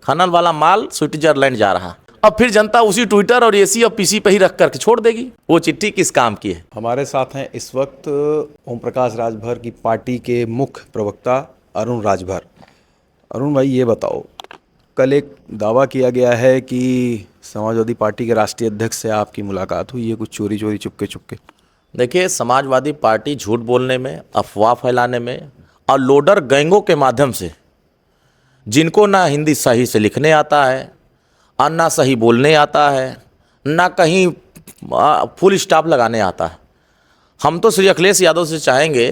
खनन वाला माल स्विट्जरलैंड जा रहा। अब फिर जनता उसी ट्विटर और एसी और पीसी पे ही रख करके छोड़ देगी। वो चिट्ठी किस काम की है? हमारे साथ हैं इस वक्त ओम प्रकाश राजभर की पार्टी के मुख्य प्रवक्ता अरुण राजभर। अरुण भाई, ये बताओ, कल एक दावा किया गया है कि समाजवादी पार्टी के राष्ट्रीय अध्यक्ष से आपकी मुलाकात हुई है, कुछ चोरी चोरी चुपके चुपके। देखिए, समाजवादी पार्टी झूठ बोलने में, अफवाह फैलाने में और लोडर गैंगों के माध्यम से, जिनको ना हिंदी सही से लिखने आता है और ना सही बोलने आता है, ना कहीं फुल स्टॉप लगाने आता है। हम तो श्री अखिलेश यादव से चाहेंगे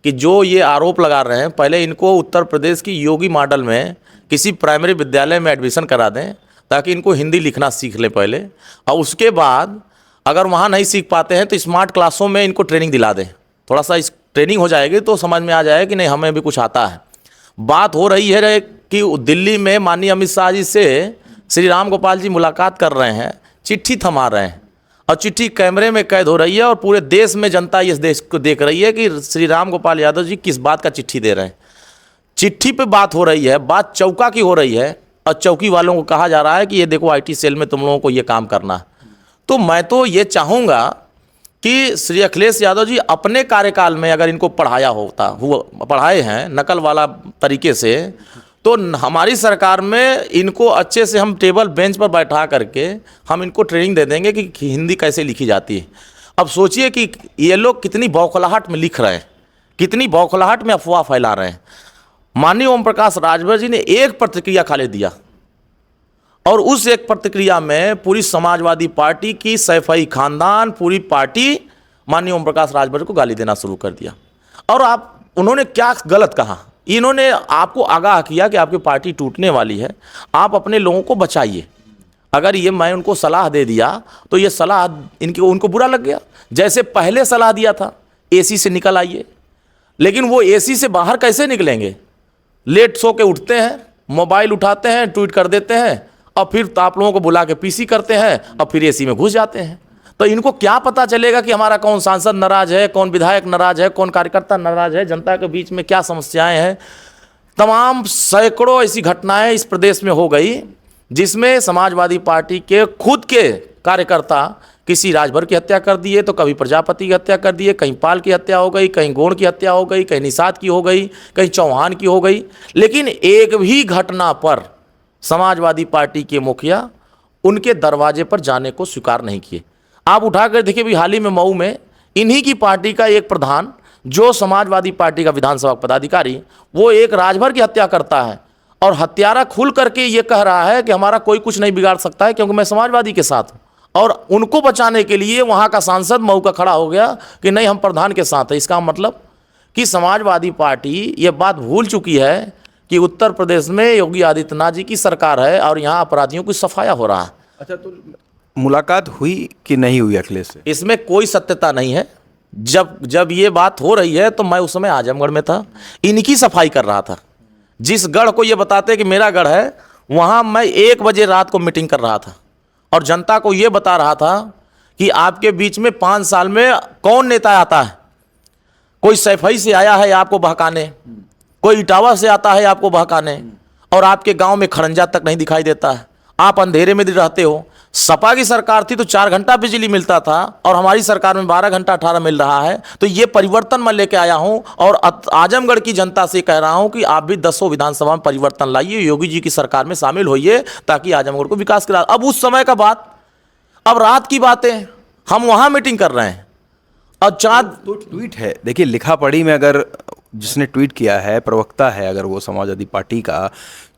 कि जो ये आरोप लगा रहे हैं, पहले इनको उत्तर प्रदेश की योगी मॉडल में किसी प्राइमरी विद्यालय में एडमिशन करा दें, ताकि इनको हिंदी लिखना सीख लें पहले, और उसके बाद अगर वहाँ नहीं सीख पाते हैं तो स्मार्ट क्लासों में इनको ट्रेनिंग दिला दें। थोड़ा सा इस ट्रेनिंग हो जाएगी तो समझ में आ जाएगा कि नहीं, हमें भी कुछ आता है। बात हो रही है कि दिल्ली में माननीय अमित शाह जी से श्री राम गोपाल जी मुलाकात कर रहे हैं, चिट्ठी थमा रहे हैं, और चिट्ठी कैमरे में कैद हो रही है और पूरे देश में जनता इस देश को देख रही है कि श्री राम गोपाल यादव जी किस बात का चिट्ठी दे रहे हैं। चिट्ठी पे बात हो रही है, बात चौका की हो रही है, और चौकी वालों को कहा जा रहा है कि ये देखो आईटी सेल में तुम लोगों को ये काम करना है। तो मैं तो ये चाहूँगा कि श्री अखिलेश यादव जी अपने कार्यकाल में अगर इनको पढ़ाए हैं नकल वाला तरीके से, तो हमारी सरकार में इनको अच्छे से हम टेबल बेंच पर बैठा करके हम इनको ट्रेनिंग दे देंगे कि हिंदी कैसे लिखी जाती है। अब सोचिए कि ये लोग कितनी बौखलाहट में लिख रहे हैं, कितनी बौखलाहट में अफवाह फैला रहे हैं। माननीय ओम प्रकाश राजभर जी ने एक प्रतिक्रिया खाली दिया, और उस एक प्रतिक्रिया में पूरी समाजवादी पार्टी की सैफई खानदान, पूरी पार्टी माननीय ओम प्रकाश राजभर को गाली देना शुरू कर दिया। और उन्होंने क्या गलत कहा? इन्होंने आपको आगाह किया कि आपकी पार्टी टूटने वाली है, आप अपने लोगों को बचाइए। अगर ये मैं उनको सलाह दे दिया तो ये सलाह उनको बुरा लग गया। जैसे पहले सलाह दिया था एसी से निकल आइए, लेकिन वो एसी से बाहर कैसे निकलेंगे? लेट सो के उठते हैं, मोबाइल उठाते हैं, ट्वीट कर देते हैं, और फिर तो आप लोगों को बुला के पीसी करते हैं, और फिर एसी में घुस जाते हैं। तो इनको क्या पता चलेगा कि हमारा कौन सांसद नाराज है, कौन विधायक नाराज है, कौन कार्यकर्ता नाराज है, जनता के बीच में क्या समस्याएं हैं। तमाम सैकड़ों ऐसी घटनाएं इस प्रदेश में हो गई जिसमें समाजवादी पार्टी के खुद के कार्यकर्ता किसी राजभर की हत्या कर दिए, तो कभी प्रजापति की हत्या कर दिए, कहीं पाल की हत्या हो गई, कहीं गोंड की हत्या हो गई, कहीं निषाद की हो गई, कहीं चौहान की हो गई। लेकिन एक भी घटना पर समाजवादी पार्टी के मुखिया उनके दरवाजे पर जाने को स्वीकार नहीं किए। आप उठाकर देखिए, भी हाल ही में मऊ में इन्हीं की पार्टी का एक प्रधान, जो समाजवादी पार्टी का विधानसभा पदाधिकारी, वो एक राजभर की हत्या करता है, और हत्यारा खुल करके ये कह रहा है कि हमारा कोई कुछ नहीं बिगाड़ सकता है क्योंकि मैं समाजवादी के साथ हूँ। और उनको बचाने के लिए वहाँ का सांसद मऊ का खड़ा हो गया कि नहीं, हम प्रधान के साथ हैं। इसका मतलब कि समाजवादी पार्टी ये बात भूल चुकी है कि उत्तर प्रदेश में योगी आदित्यनाथ जी की सरकार है और यहाँ अपराधियों की सफाया हो रहा है। अच्छा, तो मुलाकात हुई कि नहीं हुई अखिलेश से? इसमें कोई सत्यता नहीं है। जब ये बात हो रही है तो मैं उस समय आजमगढ़ में था, इनकी सफाई कर रहा था। जिस गढ़ को ये बताते कि मेरा गढ़ है, वहाँ मैं 1 बजे रात को मीटिंग कर रहा था और जनता को ये बता रहा था कि आपके बीच में 5 साल में कौन नेता आता है। कोई सैफई से आया है आपको बहकाने, कोई इटावा से आता है आपको बहकाने, और आपके गांव में खड़ंजा तक नहीं दिखाई देता है। आप अंधेरे में रहते हो। सपा की सरकार थी तो 4 घंटा बिजली मिलता था, और हमारी सरकार में 12 घंटा 18 मिल रहा है। तो ये परिवर्तन मैं लेके आया हूं, और आजमगढ़ की जनता से कह रहा हूं कि आप भी 10 विधानसभा में परिवर्तन लाइए, योगी जी की सरकार में शामिल होइए, ताकि आजमगढ़ को विकास करा। अब उस समय का बात, अब रात की बातें, हम वहां मीटिंग कर रहे हैं। और तो ट्वीट है, देखिए लिखा पढ़ी में अगर जिसने ट्वीट किया है प्रवक्ता है अगर वो समाजवादी पार्टी का,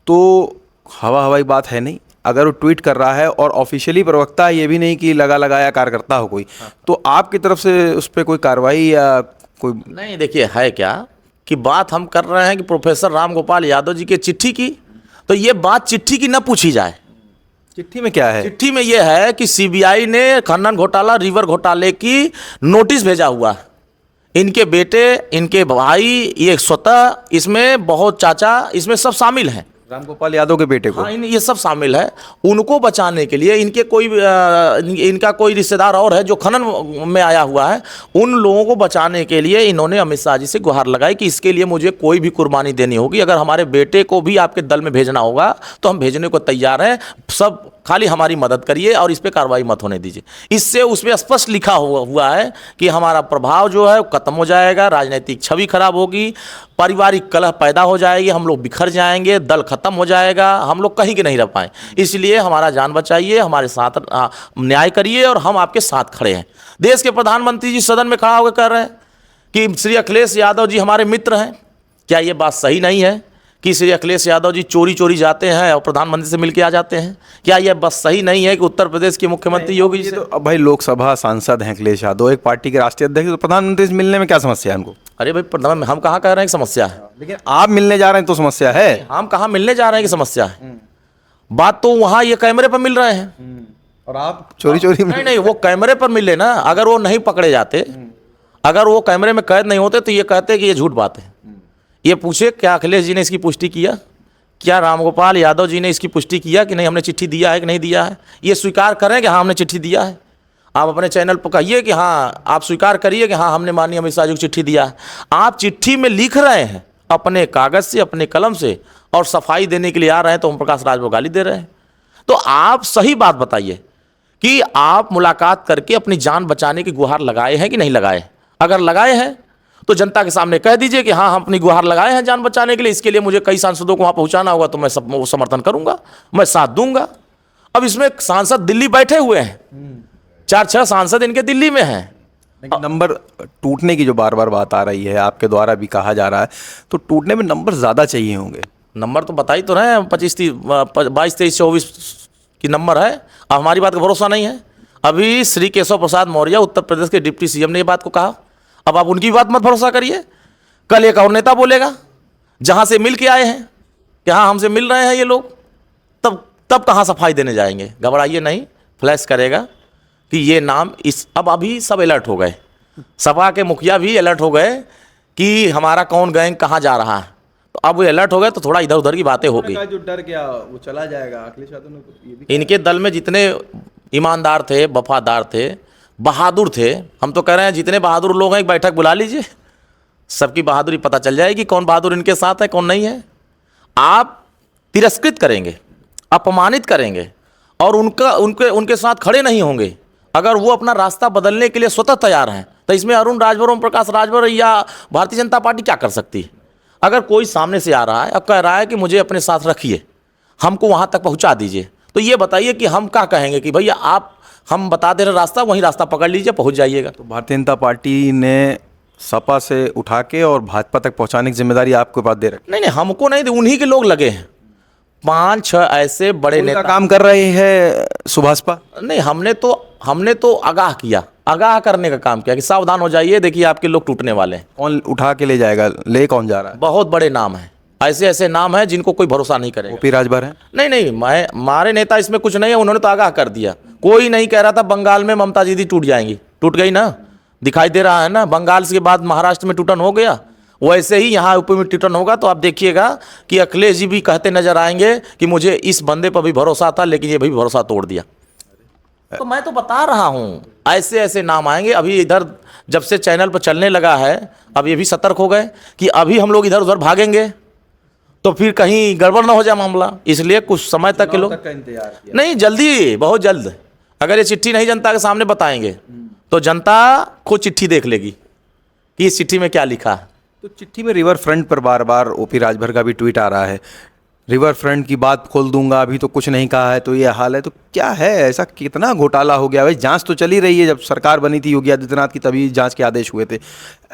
तो हवाई बात है नहीं। अगर वो ट्वीट कर रहा है और ऑफिशियली प्रवक्ता है, ये भी नहीं कि लगाया कार्यकर्ता हो कोई, तो आपकी तरफ से उस पर कोई कार्रवाई या कोई नहीं? देखिए, है क्या कि बात हम कर रहे हैं कि प्रोफेसर राम गोपाल यादव जी की चिट्ठी की, तो ये बात चिट्ठी की न पूछी जाए। चिट्ठी में क्या है? चिट्ठी में यह है कि सीबीआई ने खनन घोटाला, रिवर घोटाले की नोटिस भेजा हुआ है। इनके बेटे, इनके भाई, ये स्वतः इसमें बहुत चाचा, इसमें सब शामिल हैं। रामगोपाल यादव के बेटे को। हाँ, ये सब शामिल है। उनको बचाने के लिए इनका कोई रिश्तेदार और है जो खनन में आया हुआ है, उन लोगों को बचाने के लिए इन्होंने अमित शाह जी से गुहार लगाई कि इसके लिए मुझे कोई भी कुर्बानी देनी होगी, अगर हमारे बेटे को भी आपके दल में भेजना होगा तो हम भेजने को तैयार हैं, सब खाली हमारी मदद करिए और इस पर कार्रवाई मत होने दीजिए। इससे उसमें स्पष्ट लिखा हुआ है कि हमारा प्रभाव जो है खत्म हो जाएगा, राजनीतिक छवि खराब होगी, पारिवारिक कलह पैदा हो जाएगी, हम लोग बिखर जाएंगे, दल खत्म हो जाएगा, हम लोग कहीं के नहीं रह पाए। इसलिए हमारा जान बचाइए, हमारे साथ न्याय करिए और हम आपके साथ खड़े हैं। देश के प्रधानमंत्री जी सदन में खड़ा होकर कह रहे हैं कि श्री अखिलेश यादव जी हमारे मित्र हैं। क्या ये बात सही नहीं है कि श्री अखिलेश यादव जी चोरी चोरी जाते हैं और प्रधानमंत्री से मिलके आ जाते हैं? क्या यह बस सही नहीं है कि उत्तर प्रदेश के मुख्यमंत्री योगी जी से? तो अब भाई लोकसभा सांसद हैं अखिलेश यादव, एक पार्टी के राष्ट्रीय अध्यक्ष, तो प्रधानमंत्री से मिलने में क्या समस्या है उनको? अरे भाई, प्रधान हम कहाँ कह रहे हैं कि समस्या है? लेकिन आप मिलने जा रहे हैं तो समस्या है। हम कहाँ मिलने जा रहे हैं कि समस्या है? बात तो वहाँ ये कैमरे पर मिल रहे हैं और आप चोरी चोरी नहीं नहीं, वो कैमरे पर मिले ना। अगर वो नहीं पकड़े जाते, अगर वो कैमरे में कैद नहीं होते तो ये कहते कि ये झूठ बात है। ये पूछे क्या अखिलेश जी ने इसकी पुष्टि किया, क्या रामगोपाल यादव जी ने इसकी पुष्टि किया कि नहीं हमने चिट्ठी दिया है कि नहीं दिया है? ये स्वीकार करें कि हाँ हमने चिट्ठी दिया है। आप अपने चैनल पर कहिए कि हाँ, आप स्वीकार करिए कि हाँ हमने माननीय अमित शाह जी को चिट्ठी दिया है। आप चिट्ठी में लिख रहे हैं अपने कागज़ से, अपने कलम से, और सफाई देने के लिए आ रहे हैं तो ओम प्रकाश राज को गाली दे रहे हैं। तो आप सही बात बताइए कि आप मुलाकात करके अपनी जान बचाने की गुहार लगाए हैं कि नहीं लगाए? अगर लगाए हैं तो जनता के सामने कह दीजिए कि हाँ हम अपनी गुहार लगाए हैं जान बचाने के लिए, इसके लिए मुझे कई सांसदों को वहाँ पहुँचाना होगा तो मैं सब वो समर्थन करूँगा, मैं साथ दूंगा। अब इसमें सांसद दिल्ली बैठे हुए हैं, 4-6 सांसद इनके दिल्ली में हैं। लेकिन नंबर टूटने की जो बार बार बात आ रही है, आपके द्वारा भी कहा जा रहा है, तो टूटने में नंबर ज़्यादा चाहिए होंगे। नंबर तो बता ही तो रहे हैं, 22, 23, 24 की नंबर है। अब हमारी बात का भरोसा नहीं है। अभी श्री केशव प्रसाद मौर्य उत्तर प्रदेश के डिप्टी सीएम ने ये बात को कहा। अब आप उनकी बात मत भरोसा करिए। कल एक और नेता बोलेगा जहां से मिल के आए हैं कि हाँ हमसे मिल रहे हैं ये लोग, तब कहाँ सफाई देने जाएंगे? घबराइए नहीं, फ्लैश करेगा कि ये नाम इस अब अभी सब अलर्ट हो गए, सपा के मुखिया भी अलर्ट हो गए कि हमारा कौन गैंग कहाँ जा रहा है। तो अब वो अलर्ट हो गए तो थोड़ा इधर उधर की बातें होगी। जो डर गया वो चला जाएगा। अखिलेश यादव ने ये भी इनके दल में जितने ईमानदार थे, वफादार थे, बहादुर थे, हम तो कह रहे हैं जितने बहादुर लोग हैं एक बैठक बुला लीजिए, सबकी बहादुरी पता चल जाएगी कौन बहादुर इनके साथ है कौन नहीं है। आप तिरस्कृत करेंगे, अपमानित करेंगे और उनके साथ खड़े नहीं होंगे। अगर वो अपना रास्ता बदलने के लिए स्वतः तैयार हैं तो इसमें अरुण राजभर, ओम प्रकाश राजभर या भारतीय जनता पार्टी क्या कर सकती है? अगर कोई सामने से आ रहा है अब कह रहा है कि मुझे अपने साथ रखिए, हमको वहाँ तक पहुँचा दीजिए, तो ये बताइए कि हम क्या कहेंगे कि भैया आप हम बता दे रहे रास्ता, वहीं रास्ता पकड़ लीजिए, पहुँच जाइएगा। तो भारतीय जनता पार्टी ने सपा से उठा के और भाजपा तक पहुंचाने की जिम्मेदारी आपके पास दे रखी? नहीं, हमको नहीं, उन्हीं के लोग लगे हैं। 5-6 ऐसे बड़े नेता काम कर रहे हैं सुभाषपा। नहीं, हमने तो आगाह किया, आगाह करने का काम किया कि सावधान हो जाइए, देखिए आपके लोग टूटने वाले हैं। कौन उठा के ले जाएगा? ले कौन जा रहा है? बहुत बड़े नाम हैं, ऐसे नाम हैं जिनको कोई भरोसा नहीं करेगा। ओपी राजभर है? नहीं, हमारे नेता इसमें कुछ नहीं है, उन्होंने तो आगाह कर दिया। कोई नहीं कह रहा था बंगाल में ममता दीदी टूट जाएंगी, टूट गई ना, दिखाई दे रहा है ना। बंगाल के बाद महाराष्ट्र में टूटन हो गया, वैसे ही यहाँ यूपी में टूटन होगा। तो आप देखिएगा कि अखिलेश जी भी कहते नजर आएंगे कि मुझे इस बंदे पर भी भरोसा था लेकिन ये भी भरोसा तोड़ दिया। तो मैं तो बता रहा हूँ ऐसे नाम आएंगे। अभी इधर जब से चैनल पर चलने लगा है, अब ये भी सतर्क हो गए कि अभी हम लोग इधर उधर भागेंगे तो फिर कहीं गड़बड़ ना हो जाए मामला, इसलिए कुछ समय तक के लोग नहीं, जल्दी, बहुत जल्द। अगर ये चिट्ठी नहीं जनता के सामने बताएंगे तो जनता खुद चिट्ठी देख लेगी कि इस चिट्ठी में क्या लिखा है। तो चिट्ठी में रिवर फ्रंट पर बार बार ओपी राजभर का भी ट्वीट आ रहा है, रिवर फ्रंट की बात खोल दूंगा, अभी तो कुछ नहीं कहा है, तो ये हाल है। तो क्या है, ऐसा कितना घोटाला हो गया भाई? जांच तो चली रही है, जब सरकार बनी थी योगी आदित्यनाथ की तभी जांच के आदेश हुए थे।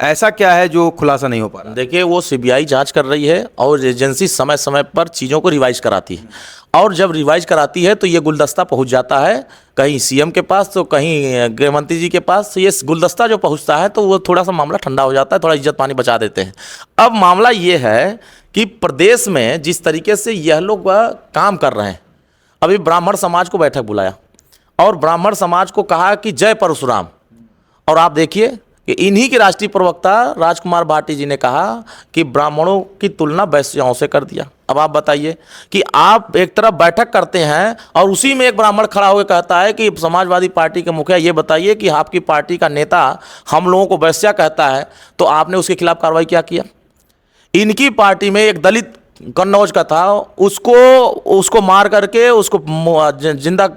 ऐसा क्या है जो खुलासा नहीं हो पा रहा? देखिए, वो सीबीआई जांच कर रही है और एजेंसी समय समय पर चीज़ों को रिवाइज कराती है, और जब रिवाइज कराती है तो ये गुलदस्ता पहुंच जाता है कहीं सीएम के पास तो कहीं गृह मंत्री जी के पास। तो ये गुलदस्ता जो पहुंचता है तो वो थोड़ा सा मामला ठंडा हो जाता है, थोड़ा इज्जत पानी बचा देते हैं। अब मामला ये है कि प्रदेश में जिस तरीके से यह लोग काम कर रहे हैं, अभी ब्राह्मण समाज को बैठक बुलाया और ब्राह्मण समाज को कहा कि जय परशुराम, और आप देखिए कि इन्हीं के राष्ट्रीय प्रवक्ता राजकुमार भाटी जी ने कहा कि ब्राह्मणों की तुलना वैश्याओं से कर दिया। अब आप बताइए कि आप एक तरफ बैठक करते हैं और उसी में एक ब्राह्मण खड़ा होकर कहता है कि समाजवादी पार्टी के मुखिया ये बताइए कि आपकी पार्टी का नेता हम लोगों को वैश्या कहता है, तो आपने उसके खिलाफ कार्रवाई क्या किया? इनकी पार्टी में एक दलित कन्नौज का था, उसको मार करके उसको जिंदा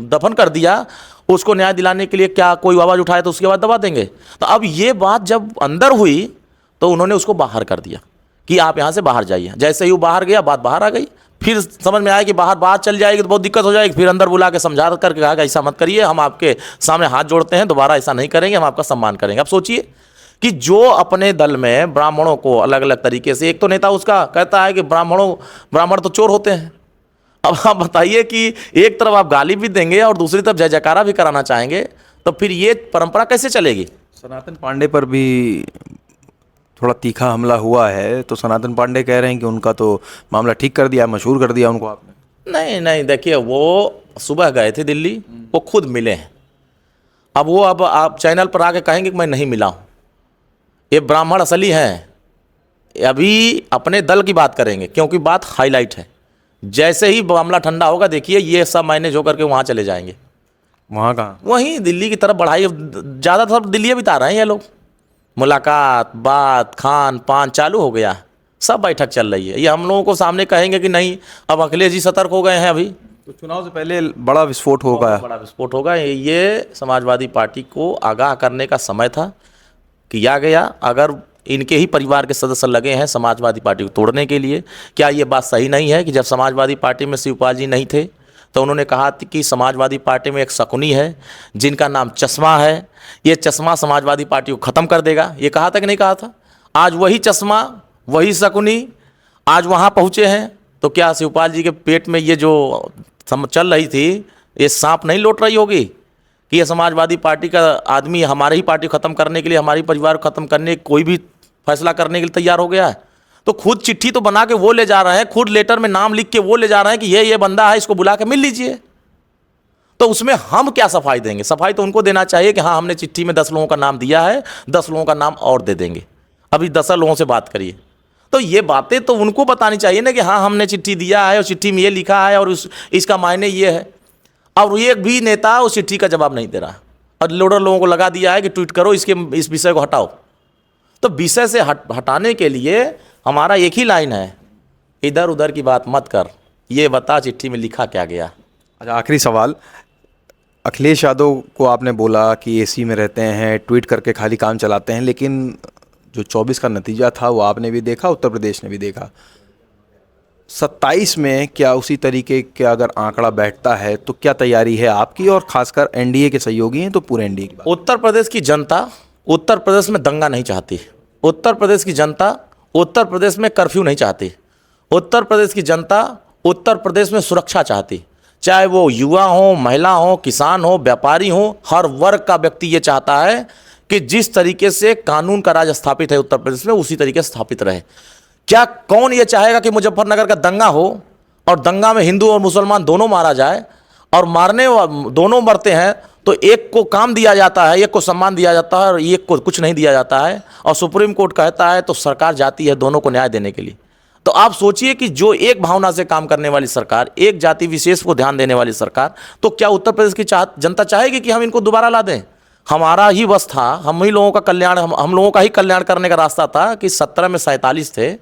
दफन कर दिया। उसको न्याय दिलाने के लिए क्या कोई आवाज़ उठाए तो उसके बाद दबा देंगे? तो अब ये बात जब अंदर हुई तो उन्होंने उसको बाहर कर दिया कि आप यहाँ से बाहर जाइए। जैसे ही वो बाहर गया, बात बाहर आ गई। फिर समझ में आया कि बाहर बात चल जाएगी तो बहुत दिक्कत हो जाएगी। फिर अंदर बुला के समझा करके कहा कि ऐसा मत करिए, हम आपके सामने हाथ जोड़ते हैं, दोबारा ऐसा नहीं करेंगे, हम आपका सम्मान करेंगे। अब सोचिए कि जो अपने दल में ब्राह्मणों को अलग अलग तरीके से, एक तो नेता उसका कहता है कि ब्राह्मण तो चोर होते हैं। अब आप बताइए कि एक तरफ आप गाली भी देंगे और दूसरी तरफ जय जयकारा भी कराना चाहेंगे, तो फिर ये परंपरा कैसे चलेगी? सनातन पांडे पर भी थोड़ा तीखा हमला हुआ है, तो सनातन पांडे कह रहे हैं कि उनका तो मामला ठीक कर दिया, मशहूर कर दिया उनको आपने। नहीं नहीं, देखिए वो सुबह गए थे दिल्ली, वो खुद मिले हैं। अब आप चैनल पर आके कहेंगे कि मैं नहीं मिला हूँ। ये ब्राह्मण असली हैं, अभी अपने दल की बात करेंगे क्योंकि बात हाईलाइट है। जैसे ही मामला ठंडा होगा, देखिए ये सब मैनेज होकर के वहाँ चले जाएंगे। वहाँ कहाँ? वहीं दिल्ली की तरफ बढ़ाई, ज़्यादातर दिल्ली बिता रहे हैं ये लोग। मुलाकात, बात, खान पान चालू हो गया, सब बैठक चल रही है। ये हम लोगों को सामने कहेंगे कि नहीं, अब अखिलेश जी सतर्क हो गए हैं। अभी तो चुनाव से पहले बड़ा विस्फोट होगा। बड़ा विस्फोट होगा। ये समाजवादी पार्टी को आगाह करने का समय था, किया गया। अगर इनके ही परिवार के सदस्य लगे हैं समाजवादी पार्टी को तोड़ने के लिए, क्या ये बात सही नहीं है कि जब समाजवादी पार्टी में शिवपाल जी नहीं थे तो उन्होंने कहा कि समाजवादी पार्टी में एक शकुनी है जिनका नाम चश्मा है, ये चश्मा समाजवादी पार्टी को ख़त्म कर देगा। ये कहा था कि नहीं कहा था? आज वही चश्मा, वही शकुनी आज वहाँ पहुँचे हैं, तो क्या शिवपाल जी के पेट में ये जो चल रही थी, ये सांप नहीं लौट रही होगी कि ये समाजवादी पार्टी का आदमी हमारे ही पार्टी ख़त्म करने के लिए, हमारी परिवार को ख़त्म करने कोई भी फैसला करने के लिए तैयार हो गया है? तो खुद चिट्ठी तो बना के वो ले जा रहे हैं, खुद लेटर में नाम लिख के वो ले जा रहे हैं कि ये बंदा है, इसको बुला के मिल लीजिए। तो उसमें हम क्या सफाई देंगे? सफाई तो उनको देना चाहिए कि हाँ, हमने चिट्ठी में 10 लोगों का नाम दिया है, 10 लोगों का नाम और दे देंगे, अभी 10 लोगों से बात करिए। तो ये बातें तो उनको बतानी चाहिए ना कि हाँ, हमने चिट्ठी दिया है और चिट्ठी में ये लिखा है और इसका मायने ये है। और एक भी नेता उस चिट्ठी का जवाब नहीं दे रहा और लोडर लोगों को लगा दिया है कि ट्वीट करो, इस विषय को हटाओ। तो विषय से हटाने के लिए हमारा एक ही लाइन है, इधर उधर की बात मत कर, ये बता चिट्ठी में लिखा क्या गया। अच्छा, आखिरी सवाल। अखिलेश यादव को आपने बोला कि एसी में रहते हैं, ट्वीट करके खाली काम चलाते हैं, लेकिन जो 24 का नतीजा था वो आपने भी देखा, उत्तर प्रदेश ने भी देखा। 27 में क्या उसी तरीके का अगर आंकड़ा बैठता है तो क्या तैयारी है आपकी, और खासकर एनडीए के सहयोगी हैं तो पूरे एनडीए की बात? उत्तर प्रदेश की जनता उत्तर प्रदेश में दंगा नहीं चाहती। उत्तर प्रदेश की जनता उत्तर प्रदेश में कर्फ्यू नहीं चाहती। उत्तर प्रदेश की जनता उत्तर प्रदेश में सुरक्षा चाहती। चाहे वो युवा हो, महिला हो, किसान हो, व्यापारी हो, हर वर्ग का व्यक्ति ये चाहता है कि जिस तरीके से कानून का राज स्थापित है उत्तर प्रदेश में, उसी तरीके से स्थापित रहे। क्या कौन ये चाहेगा कि मुजफ्फरनगर का दंगा हो और दंगा में हिंदू और मुसलमान दोनों मारा जाए, और मारने दोनों मरते हैं तो एक को काम दिया जाता है, एक को सम्मान दिया जाता है और एक को कुछ नहीं दिया जाता है, और सुप्रीम कोर्ट कहता है तो सरकार जाती है दोनों को न्याय देने के लिए। तो आप सोचिए कि जो एक भावना से काम करने वाली सरकार, एक जाति विशेष को ध्यान देने वाली सरकार, तो क्या उत्तर प्रदेश की जनता चाहेगी कि हम इनको दोबारा ला दें? हमारा ही बस था, हम ही लोगों का कल्याण, हम लोगों का ही कल्याण करने का रास्ता था कि 17 में 47 थे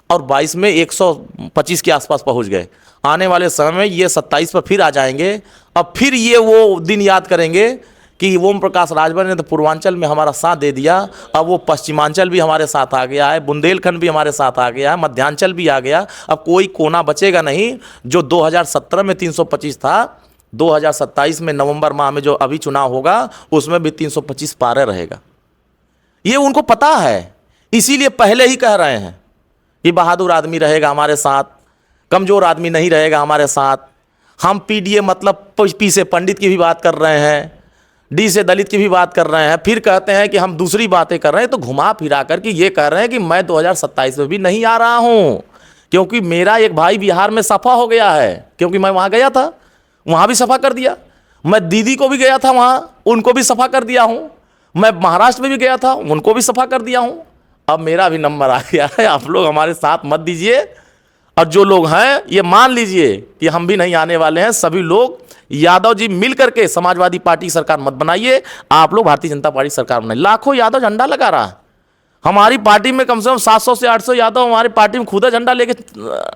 और 22 में 125 के आसपास पहुंच गए। आने वाले समय में ये 27 पर फिर आ जाएंगे। अब फिर ये वो दिन याद करेंगे कि ओम प्रकाश राजभर ने तो पूर्वांचल में हमारा साथ दे दिया, अब वो पश्चिमांचल भी हमारे साथ आ गया है, बुंदेलखंड भी हमारे साथ आ गया है, मध्यांचल भी आ गया। अब कोई कोना बचेगा नहीं। जो 2017 में 325 था, 2027 में नवंबर माह में जो अभी चुनाव होगा उसमें भी 325 पारे रहेगा। ये उनको पता है, इसीलिए पहले ही कह रहे हैं कि बहादुर आदमी रहेगा हमारे साथ, कमज़ोर आदमी नहीं रहेगा हमारे साथ। हम पीडीए मतलब पी से पंडित की भी बात कर रहे हैं, डी से दलित की भी बात कर रहे हैं, फिर कहते हैं कि हम दूसरी बातें कर रहे हैं। तो घुमा फिरा कर कि ये कह रहे हैं कि मैं 2027 में भी नहीं आ रहा हूँ, क्योंकि मेरा एक भाई बिहार में सफ़ा हो गया है, क्योंकि मैं वहाँ गया था, वहाँ भी सफ़ा कर दिया। मैं दीदी को भी गया था वहाँ, उनको भी सफ़ा कर दिया हूँ। मैं महाराष्ट्र में भी गया था, उनको भी सफा कर दिया हूं। अब मेरा भी नंबर आ गया है, आप लोग हमारे साथ मत दीजिए, और जो लोग हैं ये मान लीजिए कि हम भी नहीं आने वाले हैं। सभी लोग यादव जी मिल करके समाजवादी पार्टी की सरकार मत बनाइए, आप लोग भारतीय जनता पार्टी की सरकार बनाइए। लाखों यादव झंडा लगा रहा है हमारी पार्टी में, कम से कम 700 से 800 यादव हमारी पार्टी में खुदा झंडा लेके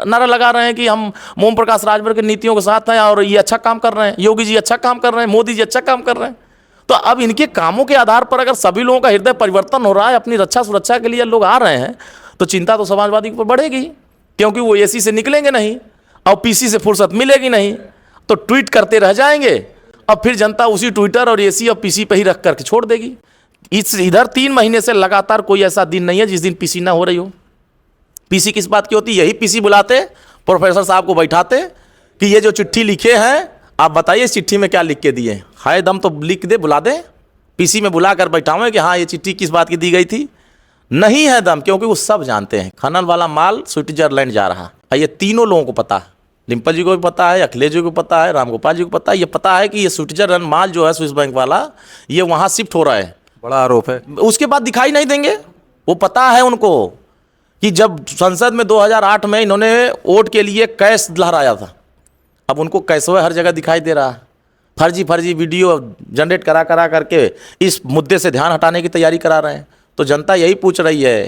नारा लगा रहे हैं कि हम ओम प्रकाश राजभर की नीतियों के साथ हैं और ये अच्छा काम कर रहे हैं, योगी जी अच्छा काम कर रहे हैं, मोदी जी अच्छा काम कर रहे हैं। तो अब इनके कामों के आधार पर अगर सभी लोगों का हृदय परिवर्तन हो रहा है, अपनी रक्षा सुरक्षा के लिए लोग आ रहे हैं, तो चिंता तो समाजवादी पर बढ़ेगी, क्योंकि वो एसी से निकलेंगे नहीं और पीसी से फुर्सत मिलेगी नहीं, तो ट्वीट करते रह जाएंगे और फिर जनता उसी ट्विटर और एसी और पीसी पे ही रख करके छोड़ देगी। इधर 3 महीने से लगातार कोई ऐसा दिन नहीं है जिस दिन पीसी ना हो रही हो। पीसी किस बात की होती है? यही पीसी बुलाते, प्रोफेसर साहब को बैठाते कि ये जो चिट्ठी लिखे हैं आप बताइए इस चिट्ठी में क्या लिख के दिए, हाय दम तो लिख दे, बुला दे, पीसी में बुला कर बैठाओगे कि हाँ ये चिट्ठी किस बात की दी गई थी। नहीं है दम, क्योंकि वो सब जानते हैं खनन वाला माल स्विट्जरलैंड जा रहा है। ये तीनों लोगों को पता है, डिम्पल जी को भी पता है, अखिलेश जी को पता है, रामगोपाल जी को पता है। ये पता है कि ये स्विट्जरलैंड माल जो है स्विस बैंक वाला, ये वहाँ शिफ्ट हो रहा है। बड़ा आरोप है। उसके बाद दिखाई नहीं देंगे। वो पता है उनको कि जब संसद में 2008 में इन्होंने वोट के लिए कैश लहराया था, अब उनको कैशवे हर जगह दिखाई दे रहा है। फर्जी वीडियो जनरेट करा करके इस मुद्दे से ध्यान हटाने की तैयारी करा रहे हैं। तो जनता यही पूछ रही है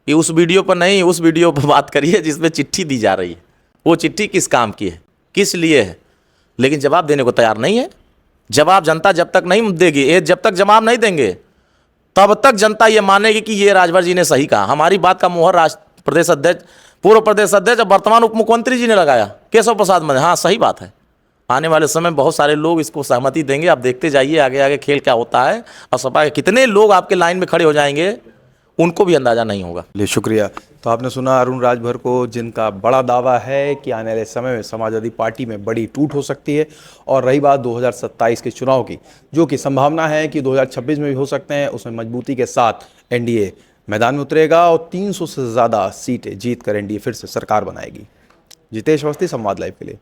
कि उस वीडियो पर नहीं, उस वीडियो पर बात करिए जिसमें चिट्ठी दी जा रही है। वो चिट्ठी किस काम की है, किस लिए है, लेकिन जवाब देने को तैयार नहीं है। जवाब जनता जब तक नहीं देगी, ये जब तक जवाब नहीं देंगे तब तक जनता ये मानेगी कि ये राजभर जी ने सही कहा। हमारी बात का मोहर प्रदेश अध्यक्ष, पूर्व प्रदेश अध्यक्ष और वर्तमान उप मुख्यमंत्री जी ने लगाया, केशव प्रसाद मौर्य। हाँ सही बात है, आने वाले समय बहुत सारे लोग इसको सहमति देंगे। आप देखते जाइए आगे आगे खेल क्या होता है, और सपा के कितने लोग आपके लाइन में खड़े हो जाएंगे उनको भी अंदाजा नहीं होगा। चलिए शुक्रिया। तो आपने सुना अरुण राजभर को, जिनका बड़ा दावा है कि आने वाले समय में समाजवादी पार्टी में बड़ी टूट हो सकती है। और रही बात 2027 के चुनाव की, जो कि संभावना है कि 2026 में भी हो सकते हैं, उसमें मजबूती के साथ एनडीए मैदान में उतरेगा और 300 से ज़्यादा सीटें जीत कर एनडीए फिर से सरकार बनाएगी। जितेश अवस्थी, संवाद लाइव के लिए।